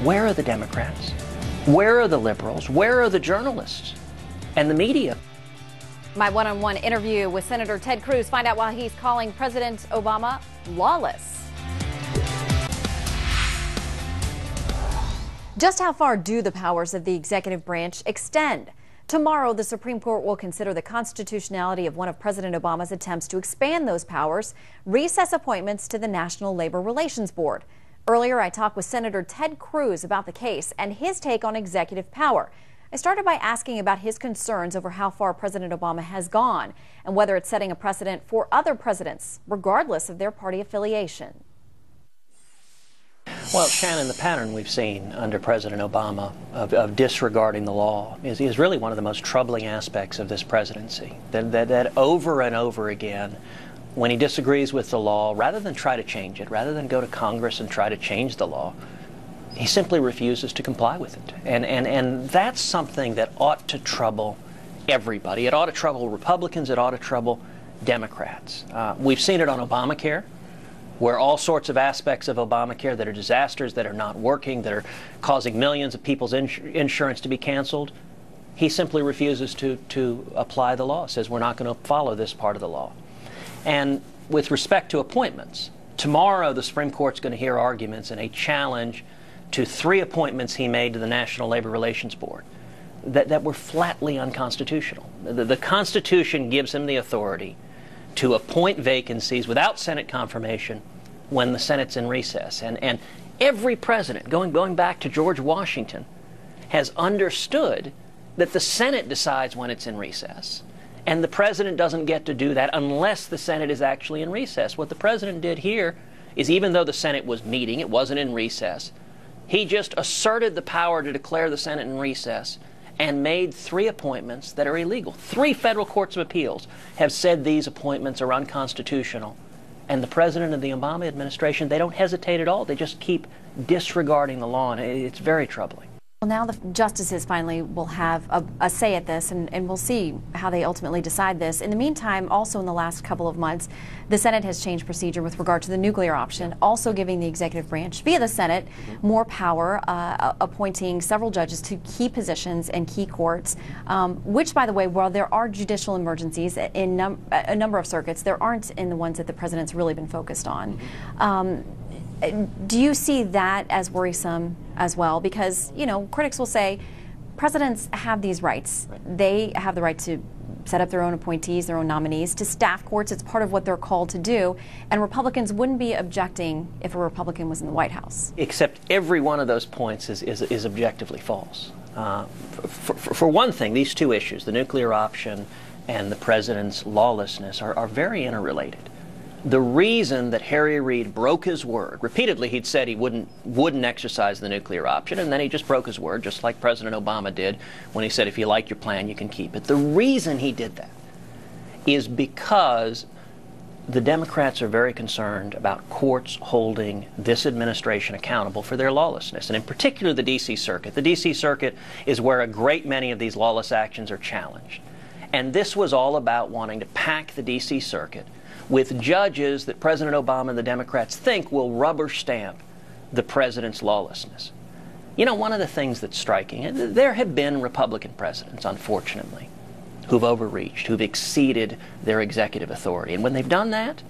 Where are the Democrats? Where are the liberals? Where are the journalists and the media? My one-on-one interview with Senator Ted Cruz. Find out why he's calling President Obama lawless. Just how far do the powers of the executive branch extend? Tomorrow, the Supreme Court will consider the constitutionality of one of President Obama's attempts to expand those powers, recess appointments to the National Labor Relations Board. Earlier, I talked with Senator Ted Cruz about the case and his take on executive power. I started by asking about his concerns over how far President Obama has gone and whether it's setting a precedent for other presidents, regardless of their party affiliation. Well, Shannon, the pattern we've seen under President Obama of disregarding the law is really one of the most troubling aspects of this presidency. That over and over again, when he disagrees with the law, rather than try to change it, rather than go to Congress and try to change the law, he simply refuses to comply with it. And that's something that ought to trouble everybody. It ought to trouble Republicans. It ought to trouble Democrats. We've seen it on Obamacare, where all sorts of aspects of Obamacare that are disasters, that are not working, that are causing millions of people's insurance to be canceled, he simply refuses to apply the law, says we're not going to follow this part of the law. And with respect to appointments, tomorrow the Supreme Court's going to hear arguments in a challenge to 3 appointments he made to the National Labor Relations Board that were flatly unconstitutional. The Constitution gives him the authority to appoint vacancies without Senate confirmation when the Senate's in recess. And every president, going back to George Washington, has understood that the Senate decides when it's in recess. And the president doesn't get to do that unless the Senate is actually in recess. What the president did here is, even though the Senate was meeting, it wasn't in recess, he just asserted the power to declare the Senate in recess and made 3 appointments that are illegal. 3 federal courts of appeals have said these appointments are unconstitutional. And the president of the Obama administration, they don't hesitate at all. They just keep disregarding the law, and it's very troubling. Well, now the justices finally will have a say at this, and we'll see how they ultimately decide this. In the meantime, also in the last couple of months, the Senate has changed procedure with regard to the nuclear option, also giving the executive branch, via the Senate, more power, appointing several judges to key positions in key courts, which, by the way, while there are judicial emergencies in a number of circuits, there aren't in the ones that the president's really been focused on. Do you see that as worrisome as well? Because, you know, critics will say presidents have these rights. They have the right to set up their own appointees, their own nominees, to staff courts. It's part of what they're called to do. And Republicans wouldn't be objecting if a Republican was in the White House. Except every one of those points is objectively false. For one thing, these 2 issues, the nuclear option and the president's lawlessness, are very interrelated. The reason that Harry Reid broke his word, repeatedly he'd said he wouldn't exercise the nuclear option, and then he just broke his word, just like President Obama did when he said, if you like your plan, you can keep it. The reason he did that is because the Democrats are very concerned about courts holding this administration accountable for their lawlessness, and in particular the D.C. Circuit. The D.C. Circuit is where a great many of these lawless actions are challenged. And this was all about wanting to pack the D.C. Circuit with judges that President Obama and the Democrats think will rubber stamp the president's lawlessness. You know, one of the things that's striking, and there have been Republican presidents, unfortunately, who've overreached, who've exceeded their executive authority. And when they've done that,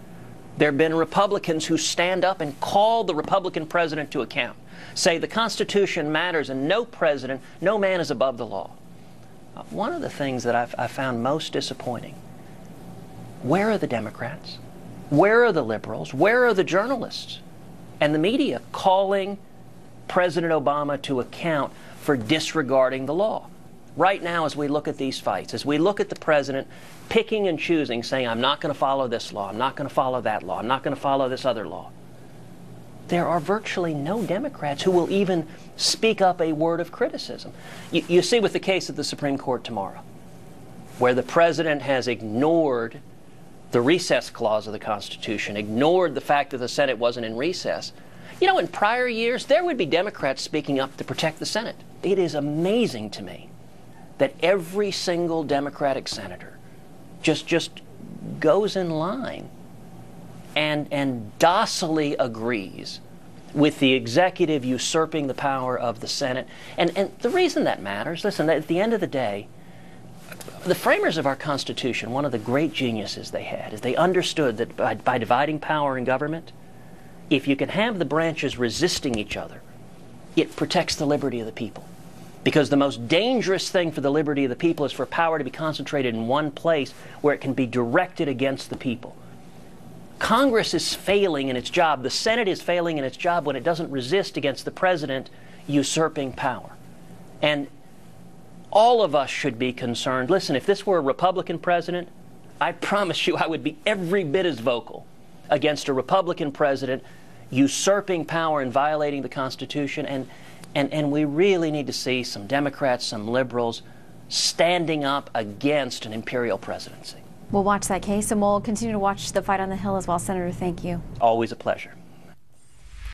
there have been Republicans who stand up and call the Republican president to account, say the Constitution matters and no president, no man is above the law. One of the things that I found most disappointing, where are the Democrats? Where are the liberals? Where are the journalists and the media calling President Obama to account for disregarding the law? Right now, as we look at these fights, as we look at the president picking and choosing, saying, I'm not going to follow this law, I'm not going to follow that law, I'm not going to follow this other law, there are virtually no Democrats who will even speak up a word of criticism. You see with the case at the Supreme Court tomorrow, where the president has ignored the recess clause of the Constitution, ignored the fact that the Senate wasn't in recess. You know, in prior years, there would be Democrats speaking up to protect the Senate. It is amazing to me that every single Democratic senator just goes in line and docilely agrees with the executive usurping the power of the Senate. And the reason that matters, listen, at the end of the day, the framers of our Constitution, one of the great geniuses they had, is they understood that by dividing power in government, if you can have the branches resisting each other, it protects the liberty of the people. Because the most dangerous thing for the liberty of the people is for power to be concentrated in one place where it can be directed against the people. Congress is failing in its job. The Senate is failing in its job when it doesn't resist against the president usurping power. And all of us should be concerned. Listen, if this were a Republican president, I promise you I would be every bit as vocal against a Republican president usurping power and violating the Constitution. And we really need to see some Democrats, some liberals standing up against an imperial presidency. We'll watch that case, and we'll continue to watch the fight on the Hill as well. Senator, thank you. Always a pleasure.